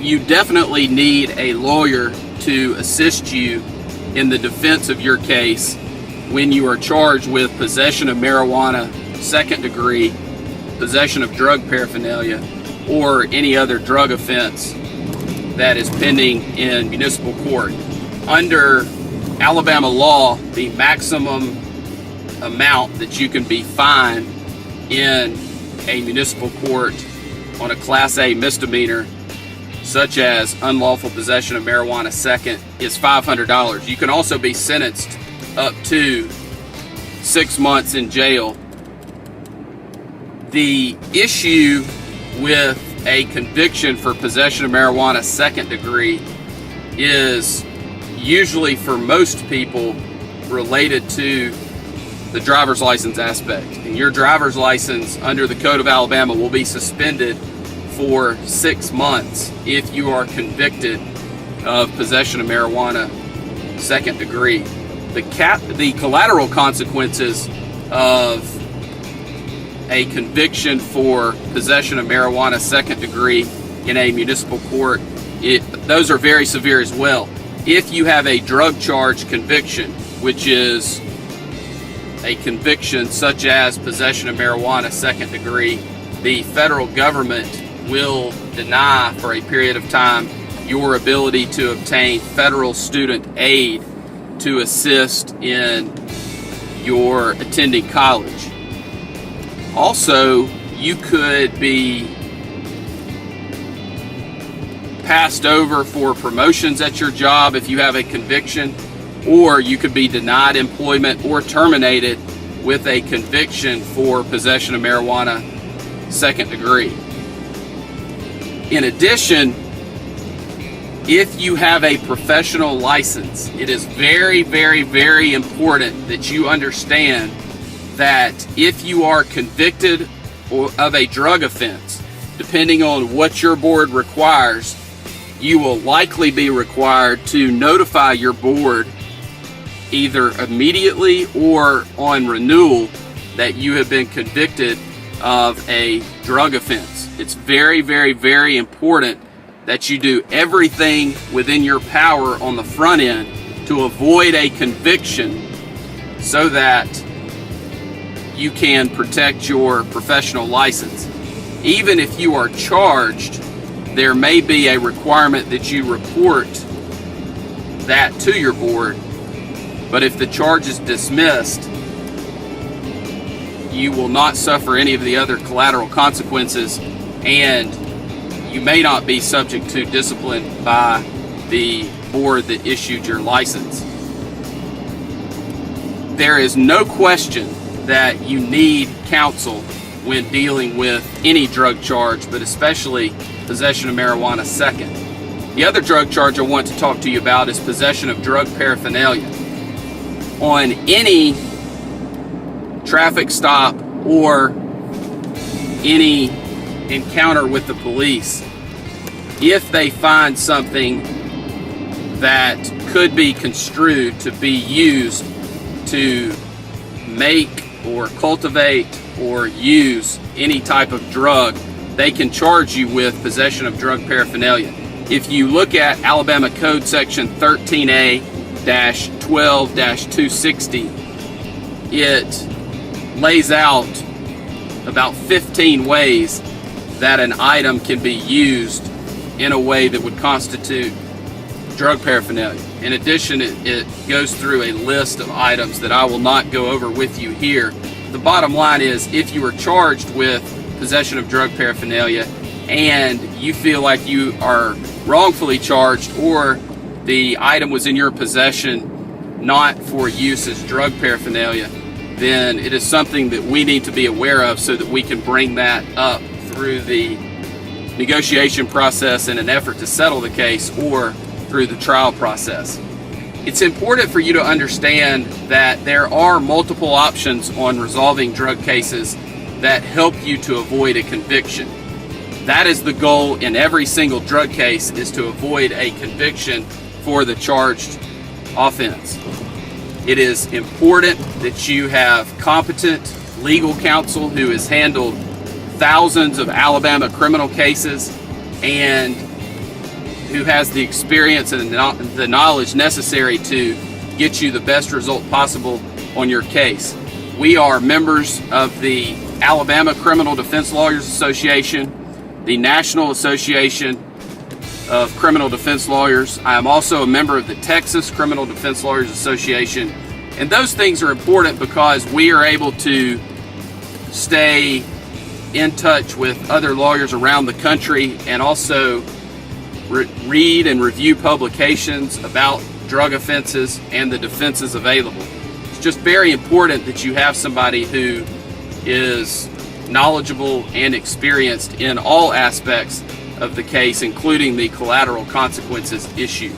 you definitely need a lawyer to assist you in the defense of your case when you are charged with possession of marijuana, second degree, possession of drug paraphernalia, or any other drug offense that is pending in municipal court. Under Alabama law, the maximum amount that you can be fined in a municipal court on a Class A misdemeanor, such as unlawful possession of marijuana second, is $500. You can also be sentenced up to 6 months in jail. The issue with a conviction for possession of marijuana second degree is usually, for most people, related to the driver's license aspect. And your driver's license under the Code of Alabama will be suspended for 6 months if you are convicted of possession of marijuana second degree. The collateral consequences of a conviction for possession of marijuana second degree in a municipal court, those are very severe as well. If you have a drug charge conviction, which is a conviction such as possession of marijuana second degree, the federal government will deny for a period of time your ability to obtain federal student aid to assist in your attending college. Also, you could be passed over for promotions at your job if you have a conviction, or you could be denied employment or terminated with a conviction for possession of marijuana second degree. In addition, if you have a professional license, it is very, very, very important that you understand that if you are convicted of a drug offense, depending on what your board requires, you will likely be required to notify your board either immediately or on renewal that you have been convicted of a drug offense. It's very, very, very important that you do everything within your power on the front end to avoid a conviction so that you can protect your professional license. Even if you are charged, there may be a requirement that you report that to your board, but if the charge is dismissed, you will not suffer any of the other collateral consequences, and you may not be subject to discipline by the board that issued your license. There is no question that you need counsel when dealing with any drug charge, but especially possession of marijuana second. The other drug charge I want to talk to you about is possession of drug paraphernalia. On any traffic stop or any encounter with the police, if they find something that could be construed to be used to make or cultivate or use any type of drug, they can charge you with possession of drug paraphernalia. If you look at Alabama Code Section 13A-12-260, it lays out about 15 ways that an item can be used in a way that would constitute drug paraphernalia. In addition, it goes through a list of items that I will not go over with you here. The bottom line is, if you are charged with possession of drug paraphernalia and you feel like you are wrongfully charged, or the item was in your possession not for use as drug paraphernalia, then it is something that we need to be aware of so that we can bring that up through the negotiation process in an effort to settle the case, or through the trial process. It's important for you to understand that there are multiple options on resolving drug cases that help you to avoid a conviction. That is the goal in every single drug case, is to avoid a conviction for the charged offense. It is important that you have competent legal counsel who has handled thousands of Alabama criminal cases and who has the experience and the knowledge necessary to get you the best result possible on your case. We are members of the Alabama Criminal Defense Lawyers Association, the National Association of Criminal Defense Lawyers. I am also a member of the Texas Criminal Defense Lawyers Association. And those things are important because we are able to stay in touch with other lawyers around the country and also read and review publications about drug offenses and the defenses available. It's just very important that you have somebody who is knowledgeable and experienced in all aspects of the case, including the collateral consequences issue.